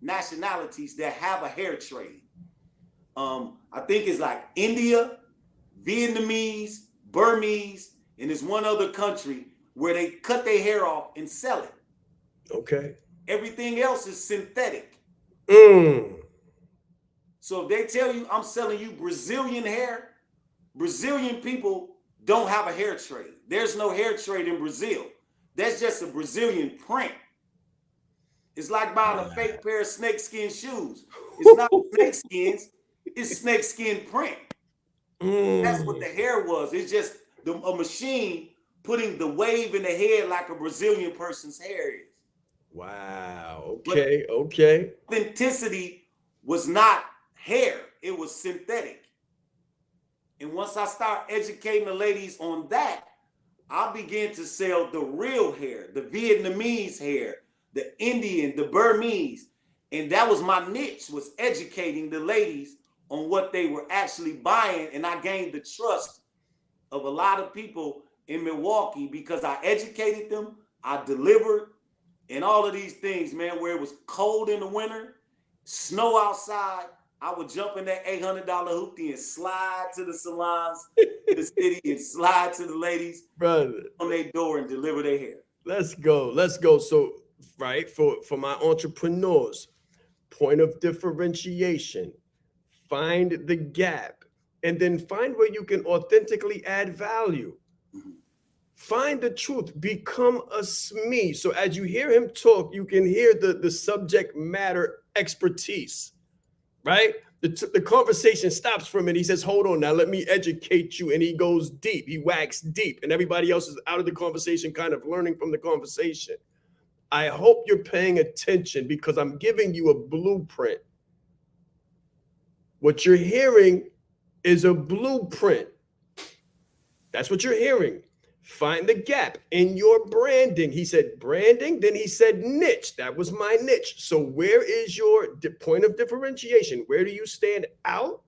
nationalities that have a hair trade. I think it's like India, Vietnamese, Burmese, and there's one other country where they cut their hair off and sell it. Okay. Everything else is synthetic. So if they tell you I'm selling you Brazilian hair, Brazilian people don't have a hair trade. There's no hair trade in Brazil. That's just a Brazilian print. It's like buying a fake pair of snakeskin shoes. It's not snakeskins, it's snakeskin print. That's what the hair was. It's just a machine putting the wave in the head like a Brazilian person's hair is. Wow. Okay. Okay. Authenticity was not hair, it was synthetic. And once I start educating the ladies on that, I began to sell the real hair, the Vietnamese hair, the Indian, the Burmese. And that was my niche, was educating the ladies on what they were actually buying. And I gained the trust of a lot of people in Milwaukee because I educated them, I delivered, and all of these things, man, where it was cold in the winter, snow outside, I would jump in that $800 hoopty and slide to the salons in the city and slide to the ladies, brother, on their door and deliver their hair. Let's go. Let's go. So, right, for my entrepreneurs, point of differentiation, find the gap, and then find where you can authentically add value. Find the truth, become a SME. So as you hear him talk, you can hear the subject matter expertise, right? The conversation stops for a minute. He says, hold on now, let me educate you. And he goes deep, he whacks deep. And everybody else is out of the conversation, kind of learning from the conversation. I hope you're paying attention because I'm giving you a blueprint. What you're hearing is a blueprint. That's what you're hearing. Find the gap in your branding. He said branding, then he said niche. That was my niche. So where is your point of differentiation? Where do you stand out?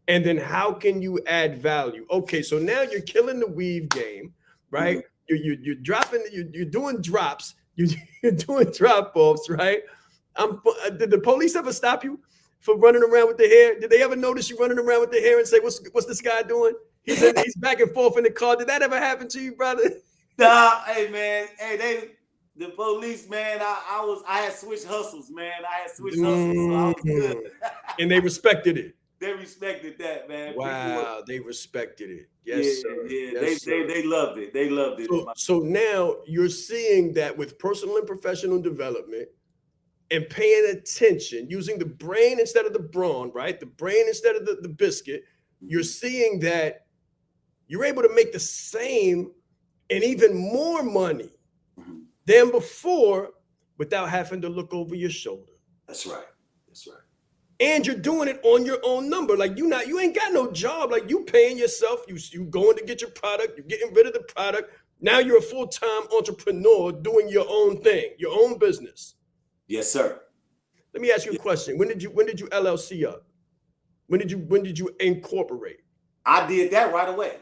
And then how can you add value? Okay, so now you're killing the weave game, right? You're dropping, you're doing drops, you're doing drop-offs, right? Did the police ever stop you for running around with the hair? Did they ever notice you running around with the hair and say, what's this guy doing? He's back and forth in the car. Did that ever happen to you, brother? Nah, hey man, the police, man. I had switched hustles, man. I had switched hustles, so I was good. And they respected it. They respected that, man. Wow, they respected it. Yes, sir. Yeah, yes, they loved it. They loved it. So now you're seeing that with personal and professional development and paying attention, using the brain instead of the brawn, right? The brain instead of the biscuit. You're seeing that you're able to make the same and even more money than before without having to look over your shoulder. That's right. That's right. And you're doing it on your own number. Like you ain't got no job. Like you paying yourself. You going to get your product. You're getting rid of the product. Now you're a full-time entrepreneur doing your own thing, your own business. Yes, sir. Let me ask you a question. When did you LLC up? When did you incorporate? I did that right away.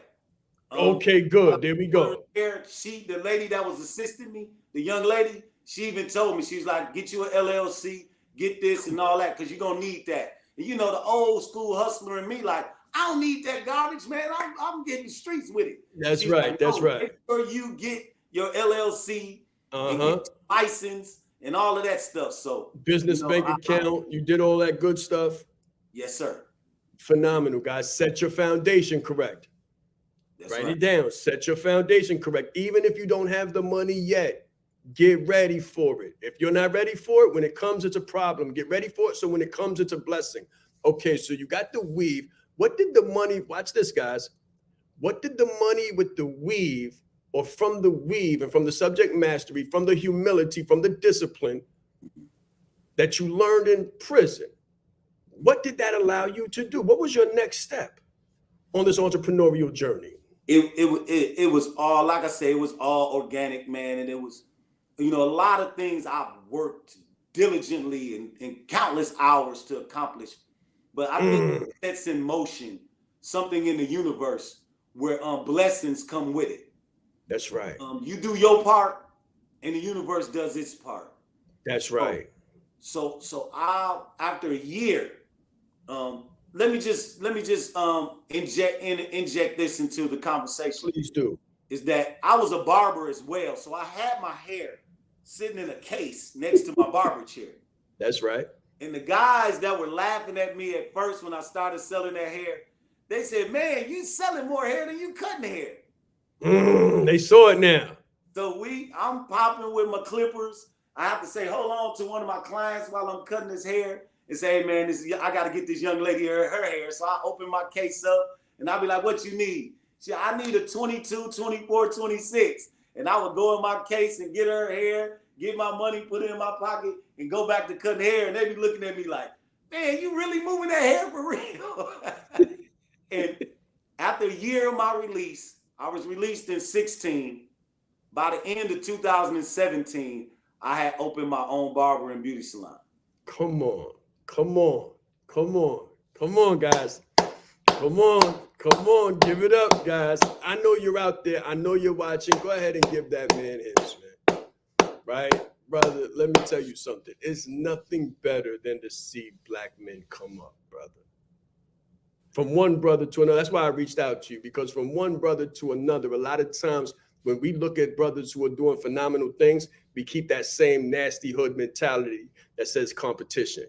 Okay, good. There we go. The lady that was assisting me, the young lady, she even told me, she was like, get you an LLC, get this and all that, because you're going to need that. And you know, the old school hustler in me, like, I don't need that garbage, man. I'm getting streets with it. That's right. Like, that's right. Make sure you get your LLC, and get your license and all of that stuff. So business bank account, you did all that good stuff. Yes, sir. Phenomenal, guys. Set your foundation correct. Write it down. Set your foundation correct. Even if you don't have the money yet, get ready for it. If you're not ready for it, when it comes, it's a problem. Get ready for it. So when it comes, it's a blessing. Okay, so you got the weave. What did the money, watch this, guys. what did the money with the weave, or from the weave and from the subject mastery, from the humility, from the discipline that you learned in prison, what did that allow you to do? What was your next step on this entrepreneurial journey? It was all, like I say, it was all organic, man. And it was, a lot of things I've worked diligently and countless hours to accomplish. But I think it sets in motion something in the universe where blessings come with it. That's right. You do your part and the universe does its part. That's right. So after a year, let me just inject this into the conversation. Please do. Is that I was a barber as well, so I had my hair sitting in a case next to my barber chair. That's right. And the guys that were laughing at me at first when I started selling their hair, they said, "Man, you selling more hair than you cutting hair." They saw it now. So I'm popping with my clippers. I have to say, hold on to one of my clients while I'm cutting his hair and say, "Hey man, I got to get this young lady her hair." So I open my case up and I'll be like, "What you need?" I need a 22, 24, 26. And I would go in my case and get her hair, get my money, put it in my pocket, and go back to cutting hair. And they be looking at me like, "Man, you really moving that hair for real?" And after a year of my release, I was released in 2016. By the end of 2017, I had opened my own barber and beauty salon. Come on, guys. Come on, give it up, guys. I know you're out there. I know you're watching. Go ahead and give that man his, man. Right? Brother, let me tell you something. It's nothing better than to see black men come up, brother. From one brother to another. That's why I reached out to you, because from one brother to another, a lot of times when we look at brothers who are doing phenomenal things, we keep that same nasty hood mentality that says competition.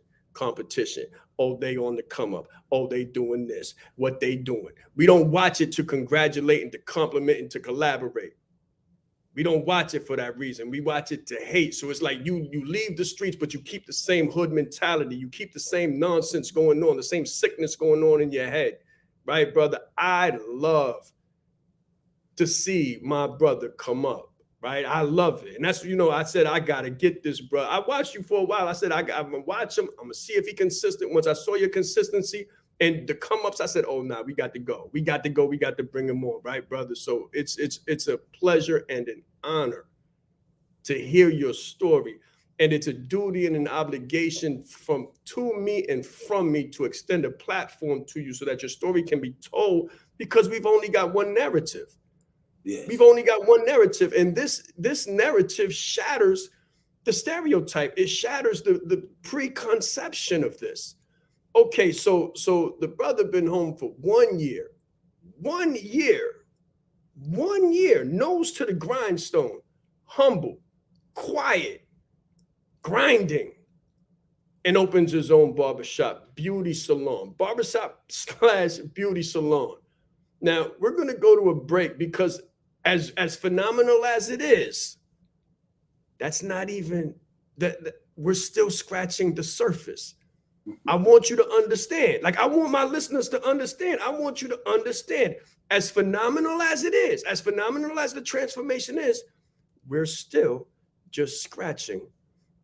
Oh, they on the come up. Oh, they doing this. What they doing. We don't watch it to congratulate and to compliment and to collaborate. We don't watch it for that reason. We watch it to hate. So it's like you leave the streets, but you keep the same hood mentality. You keep the same nonsense going on, the same sickness going on in your head. Right, brother? I love to see my brother come up. Right? I love it. And that's, I said, I got to get this, bro. I watched you for a while. I said, I'm going to watch him. I'm going to see if he's consistent. Once I saw your consistency and the come-ups, I said, oh, nah, we got to go. We got to bring him on. Right, brother? So it's a pleasure and an honor to hear your story. And it's a duty and an obligation to me and from me to extend a platform to you so that your story can be told, because we've only got one narrative. Yes. We've only got one narrative, and this narrative shatters the stereotype. It shatters the preconception of this. Okay, so the brother been home for 1 year, nose to the grindstone, humble, quiet, grinding, and opens his own barbershop, beauty salon, barbershop/beauty salon. Now we're going to go to a break, because as phenomenal as it is, that's not even that. We're still scratching the surface. I want you to understand. Like, I want my listeners to understand. I want you to understand, as phenomenal as it is, as phenomenal as the transformation is, we're still just scratching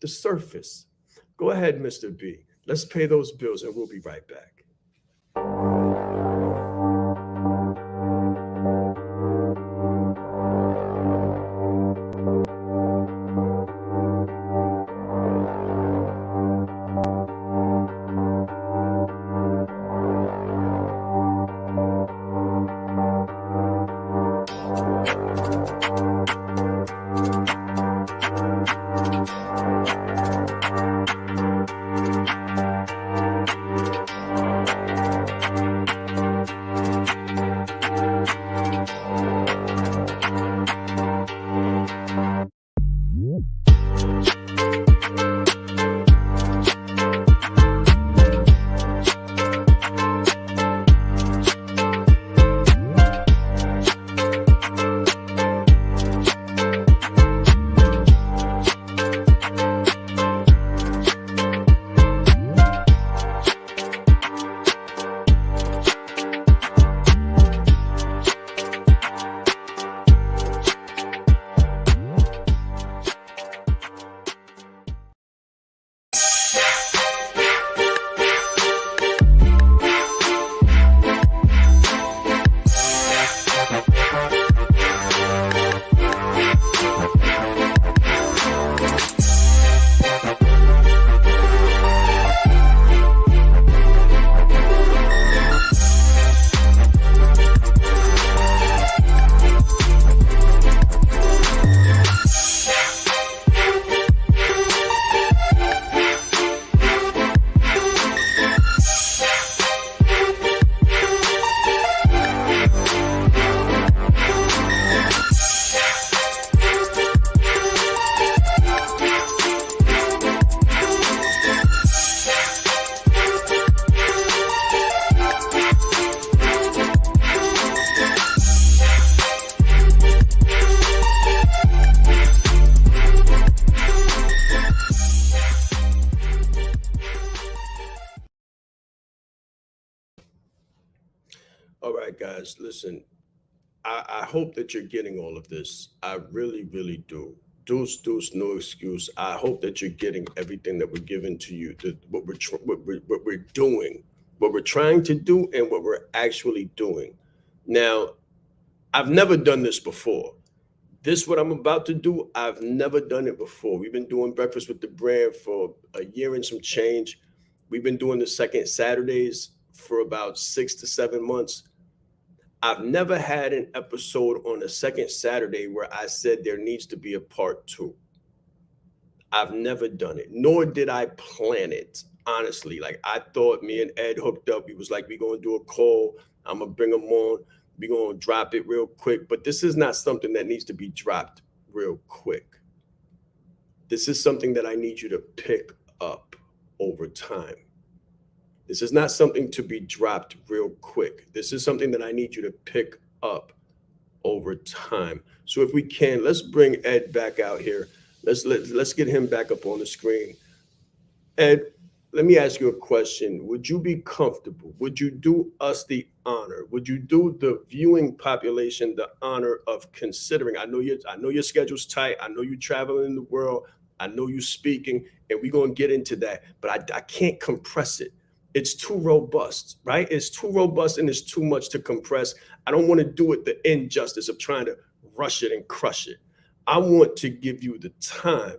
the surface. Go ahead, Mr. B. Let's pay those bills and we'll be right back. All right, guys, listen. I hope that you're getting all of this. I really, really do. Deuce, no excuse. I hope that you're getting everything that we're giving to you, what we're doing, what we're trying to do, and what we're actually doing. Now, I've never done this before. This, what I'm about to do, I've never done it before. We've been doing Breakfast with the Brand for a year and some change. We've been doing the second Saturdays for about 6 to 7 months. I've never had an episode on the second Saturday where I said there needs to be a part two. I've never done it, nor did I plan it. Honestly, like I thought me and Ed hooked up. He was like, we're going to do a call. I'm going to bring him on. We're going to drop it real quick. But this is not something that needs to be dropped real quick. This is something that I need you to pick up over time. This is not something to be dropped real quick. This is something that I need you to pick up over time. So if we can, let's bring Ed back out here. Let's get him back up on the screen. Ed, let me ask you a question. Would you be comfortable? Would you do us the honor? Would you do the viewing population the honor of considering? I know your schedule's tight. I know you traveling in the world. I know you speaking, and we're gonna get into that. But I can't compress it. It's too robust, right? It's too robust and it's too much to compress. I don't want to do it the injustice of trying to rush it and crush it. I want to give you the time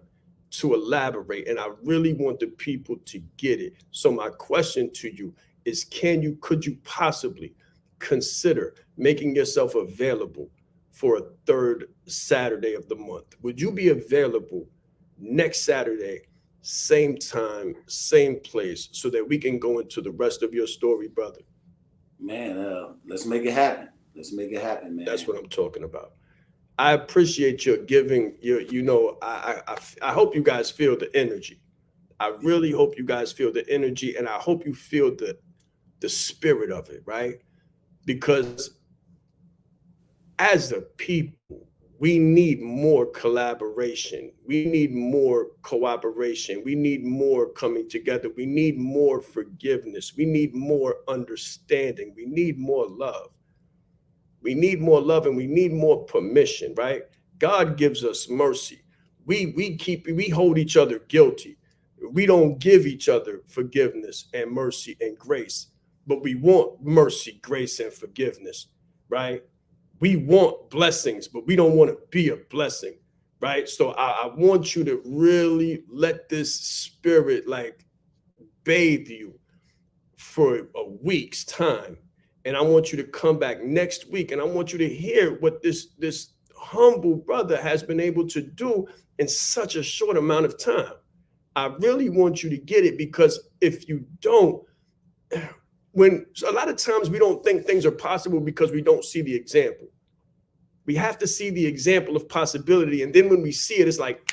to elaborate, and I really want the people to get it. So my question to you is, could you possibly consider making yourself available for a third Saturday of the month? Would you be available next Saturday, same time, same place, so that we can go into the rest of your story, brother? Man, let's make it happen. Let's make it happen, man. That's what I'm talking about. I appreciate your giving. I hope you guys feel the energy. I really hope you guys feel the energy, and I hope you feel the spirit of it, right? Because as a people, we need more collaboration. We need more cooperation. We need more coming together. We need more forgiveness. We need more understanding. We need more love. We need more love, and we need more permission, right? God gives us mercy. We hold each other guilty. We don't give each other forgiveness and mercy and grace, but we want mercy, grace, and forgiveness, right? We want blessings, but we don't want to be a blessing, right? So I want you to really let this spirit like bathe you for a week's time. And I want you to come back next week, and I want you to hear what this humble brother has been able to do in such a short amount of time. I really want you to get it, because if you don't, a lot of times we don't think things are possible because we don't see the example. We have to see the example of possibility. And then when we see it, it's like,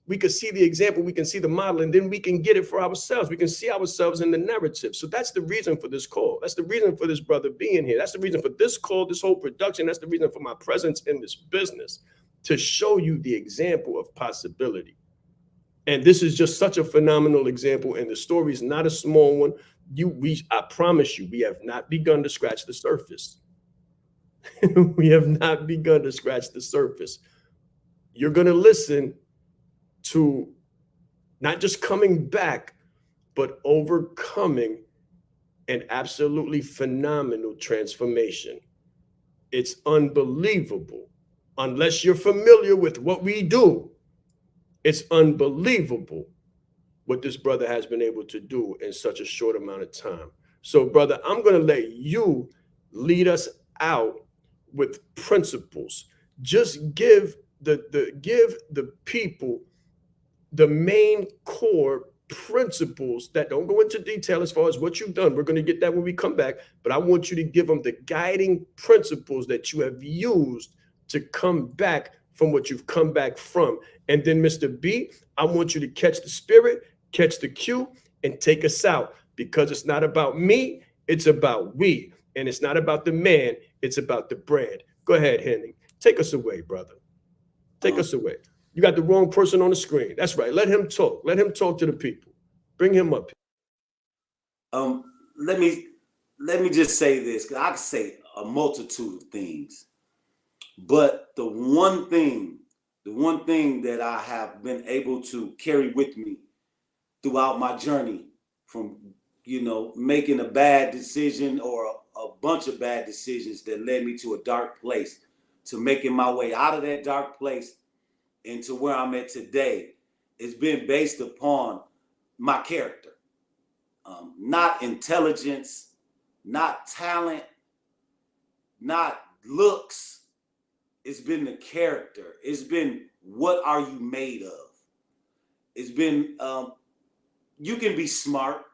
we can see the example, we can see the model, and then we can get it for ourselves. We can see ourselves in the narrative. So that's the reason for this call. That's the reason for this brother being here. That's the reason for this call, this whole production. That's the reason for my presence in this business, to show you the example of possibility. And this is just such a phenomenal example. And the story is not a small one. I promise you, we have not begun to scratch the surface. We have not begun to scratch the surface. You're going to listen to not just coming back, but overcoming an absolutely phenomenal transformation. It's unbelievable. Unless you're familiar with what we do, it's unbelievable what this brother has been able to do in such a short amount of time. So, brother, I'm going to let you lead us out with principles. Just give the people the main core principles that don't go into detail as far as what you've done. We're going to get that when we come back, but I want you to give them the guiding principles that you have used to come back from what you've come back from. And then, Mr. B, I want you to catch the spirit, catch the cue, and take us out, because it's not about me, it's about we. And it's not about the man, it's about the brand. Go ahead, Henning. Take us away, brother. Take us away. You got the wrong person on the screen. That's right. Let him talk. Let him talk to the people. Bring him up. Let me let me just say this, because I could say a multitude of things. But the one thing that I have been able to carry with me throughout my journey, from making a bad decision or a bunch of bad decisions that led me to a dark place, to making my way out of that dark place into where I'm at today, it's been based upon my character. Not intelligence, not talent, not looks. It's been the character. It's been, what are you made of? It's been, you can be smart,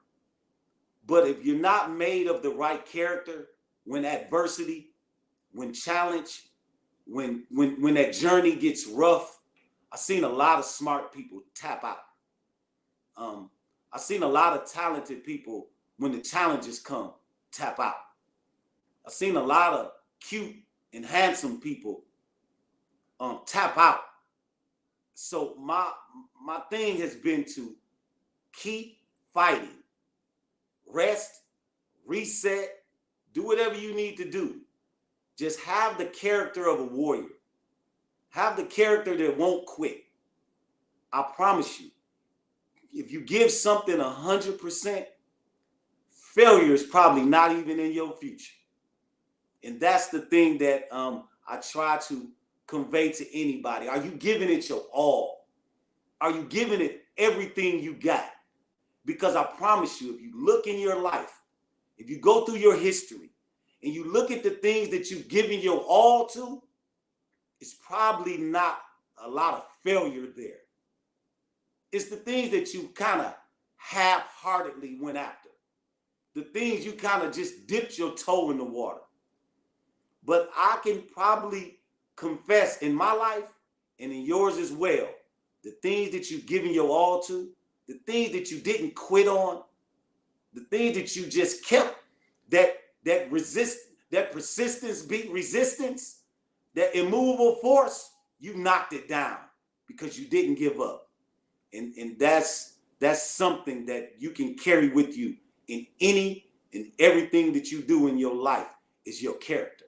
but if you're not made of the right character, when adversity, when challenge, when that journey gets rough, I've seen a lot of smart people tap out. I've seen a lot of talented people, when the challenges come, tap out. I've seen a lot of cute and handsome people tap out. So my thing has been to keep fighting, rest, reset, do whatever you need to do. Just have the character of a warrior. Have the character that won't quit. I promise you, if you give something 100%, failure is probably not even in your future. And that's the thing that I try to convey to anybody. Are you giving it your all? Are you giving it everything you got? Because I promise you, if you look in your life, if you go through your history and you look at the things that you've given your all to, it's probably not a lot of failure there. It's the things that you kind of half-heartedly went after. The things you kind of just dipped your toe in the water. But I can probably confess in my life and in yours as well, the things that you've given your all to, the things that you didn't quit on, the things that you just kept, that persistence beat resistance, that immovable force, you knocked it down because you didn't give up. And that's something that you can carry with you in any and everything that you do in your life, is your character.